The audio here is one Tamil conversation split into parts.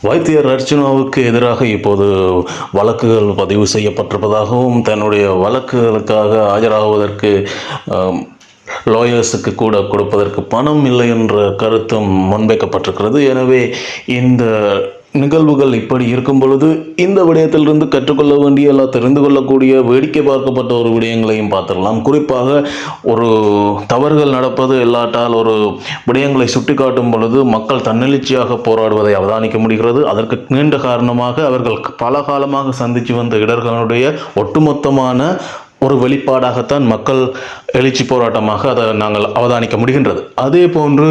வைத்தியர் அர்ச்சுனாவுக்கு எதிராக இப்போது வழக்குகள் பதிவு செய்யப்பட்டிருப்பதாகவும் தன்னுடைய வழக்குகளுக்காக ஆஜராகுவதற்கு லாயர்ஸுக்கு கூட கொடுப்பதற்கு பணம் இல்லை என்ற கருத்தும் முன்வைக்கப்பட்டிருக்கிறது. எனவே இந்த நிகழ்வுகள் இப்படி இருக்கும் பொழுது இந்த விடயத்திலிருந்து கற்றுக்கொள்ள வேண்டிய எல்லாம் தெரிந்து கொள்ளக்கூடிய வேடிக்கை பார்க்கப்பட்ட ஒரு விடயங்களையும் பார்த்துடலாம். குறிப்பாக ஒரு தவறுகள் நடப்பது இல்லாட்டால் ஒரு விடயங்களை சுட்டிக்காட்டும் பொழுது மக்கள் தன்னெழுச்சியாக போராடுவதை அவதானிக்க முடிகிறது. அதற்கு நீண்ட காரணமாக அவர்கள் பல காலமாக சந்தித்து வந்த இடர்களுடைய ஒட்டுமொத்தமான ஒரு வெளிப்பாடாகத்தான் மக்கள் எழுச்சி போராட்டமாக அதை நாங்கள் அவதானிக்க முடிகின்றது. அதே போன்று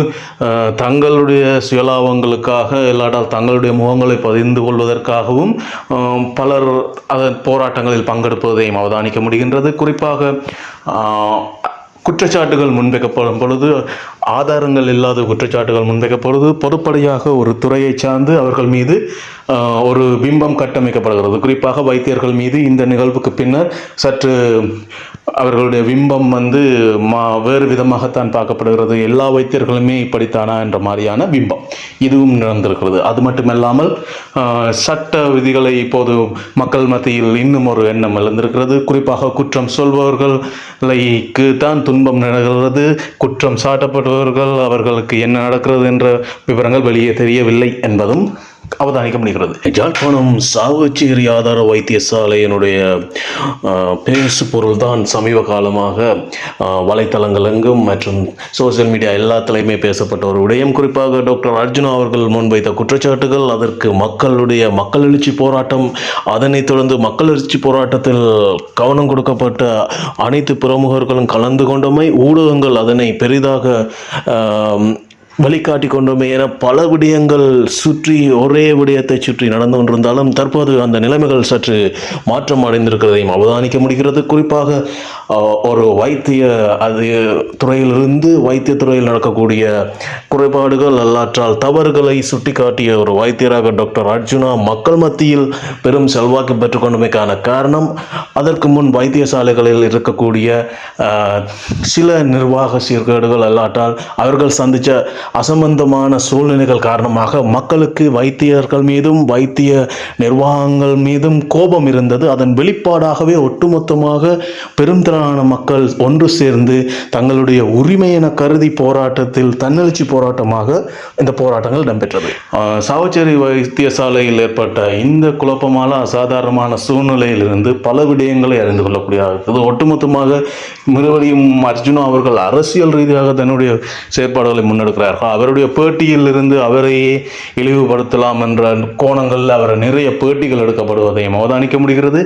தங்களுடைய சுயலாபங்களுக்காக இல்லாட்டால் தங்களுடைய முகங்களை பதிந்து கொள்வதற்காகவும் பலர் அதன் போராட்டங்களில் பங்கெடுப்பதையும் அவதானிக்க முடிகின்றது. குறிப்பாக குற்றச்சாட்டுகள் முன்வைக்கப்படும் பொழுது ஆதாரங்கள் இல்லாத குற்றச்சாட்டுகள் முன்வைக்கப்படுவது பொதுப்படையாக ஒரு துறையை சார்ந்து அவர்கள் மீது ஒரு பிம்பம் கட்டமைக்கப்படுகிறது. குறிப்பாக வைத்தியர்கள் மீது இந்த நிகழ்வுக்கு பின்னர் சற்று அவர்களுடைய பிம்பம் வேறு விதமாகத்தான் பார்க்கப்படுகிறது. எல்லா வைத்தியர்களுமே இப்படித்தானா என்ற மாதிரியான பிம்பம் இதுவும் நடந்திருக்கிறது. அது மட்டுமல்லாமல் சட்ட விதிகளை இப்போது மக்கள் மத்தியில் இன்னும் ஒரு எண்ணம் எழுந்திருக்கிறது. குறிப்பாக குற்றம் சொல்பவர்களுக்கு தான் துன்பம் நடக்கிறது, குற்றம் சாட்டப்படுபவர்கள் அவர்களுக்கு என்ன நடக்கிறது என்ற விவரங்கள் வெளியே தெரியவில்லை என்பதும் அவதானிக்க முடிகிறது. யாழ்ப்பாணம் சாவச்சேரி ஆதார வைத்தியசாலையினுடைய பேசு பொருள் தான் சமீப காலமாக வலைத்தளங்கள் எங்கும் மற்றும் சோசியல் மீடியா எல்லாத்திலையுமே பேசப்பட்ட ஒரு விடயம். குறிப்பாக டாக்டர் அர்ச்சுனா அவர்கள் முன்வைத்த குற்றச்சாட்டுகள், அதற்கு மக்கள் எழுச்சி போராட்டம், அதனைத் தொடர்ந்து மக்கள் எழுச்சி போராட்டத்தில் கவனம் கொடுக்கப்பட்ட அனைத்து பிரமுகர்களும் கலந்து கொண்டமை, ஊடகங்கள் அதனை பெரிதாக வழிகாட்டி கொண்டோமே என பல விடயங்கள் சுற்றி ஒரே விடயத்தை சுற்றி நடந்து கொண்டிருந்தாலும் தற்போது அந்த நிலைமைகள் சற்று மாற்றம் அடைந்திருக்கிறதையும் அவதானிக்க முடிகிறது. குறிப்பாக ஒரு வைத்திய துறையில் நடக்கக்கூடிய குறைபாடுகள் அல்லாற்றால் தவறுகளை சுட்டி காட்டிய ஒரு வைத்தியராக டாக்டர் அர்ச்சுனா மக்கள் மத்தியில் பெரும் செல்வாக்கு பெற்றுக்கொண்டமைக்கான காரணம் அதற்கு முன் வைத்தியசாலைகளில் இருக்கக்கூடிய சில நிர்வாக சீர்கேடுகள் அல்லாட்டால் அவர்கள் சந்தித்த அசம்பந்தமான சூழ்நிலைகள் காரணமாக மக்களுக்கு வைத்தியர்கள் மீதும் வைத்திய நிர்வாகங்கள் மீதும் கோபம் இருந்தது. அதன் வெளிப்பாடாகவே ஒட்டுமொத்தமாக பெருந்திரளான மக்கள் ஒன்று சேர்ந்து தங்களுடைய உரிமை என கருதி போராட்டத்தில் தன்னெழுச்சி போராட்டமாக இந்த போராட்டங்கள் இடம்பெற்றது. சாவச்சேரி வைத்தியசாலையில் ஏற்பட்ட இந்த குழப்பமான அசாதாரணமான சூழ்நிலையிலிருந்து பல விடயங்களை அறிந்து கொள்ளக்கூடியது. ஒட்டுமொத்தமாக மறுபடியும் அர்ச்சுனா அவர்கள் அரசியல் ரீதியாக தன்னுடைய செயற்பாடுகளை முன்னெடுக்கிறார்கள். அவருடைய பேட்டியில் இருந்து அவரையே இழிவுபடுத்தலாம் என்ற கோணங்களில் அவர் நிறைய பேட்டிகள் எடுக்கப்படுவதையும் அவதானிக்க முடிகிறது.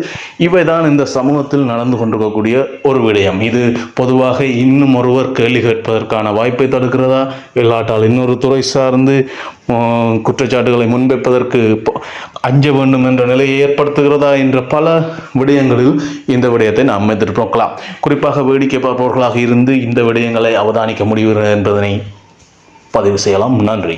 இவைதான் இந்த சமூகத்தில் நடந்து கொண்டிருக்கக்கூடிய ஒரு விடயம். இது பொதுவாக இன்னும் ஒருவர் கேள்வி கேட்பதற்கான வாய்ப்பை தடுக்கிறதா, இல்லாட்டால் இன்னொரு துறை சார்ந்து குற்றச்சாட்டுகளை முன்வைப்பதற்கு அஞ்ச வேண்டும் என்ற நிலையை ஏற்படுத்துகிறதா என்ற பல விடயங்களில் இந்த விடயத்தை நாம் எதிர்பார்க்கலாம். குறிப்பாக வேடிக்கை பார்ப்பவர்களாக இருந்து இந்த விடயங்களை அவதானிக்க முடிகிறது என்பதனை பதிவு செய்யலாம். நன்றி.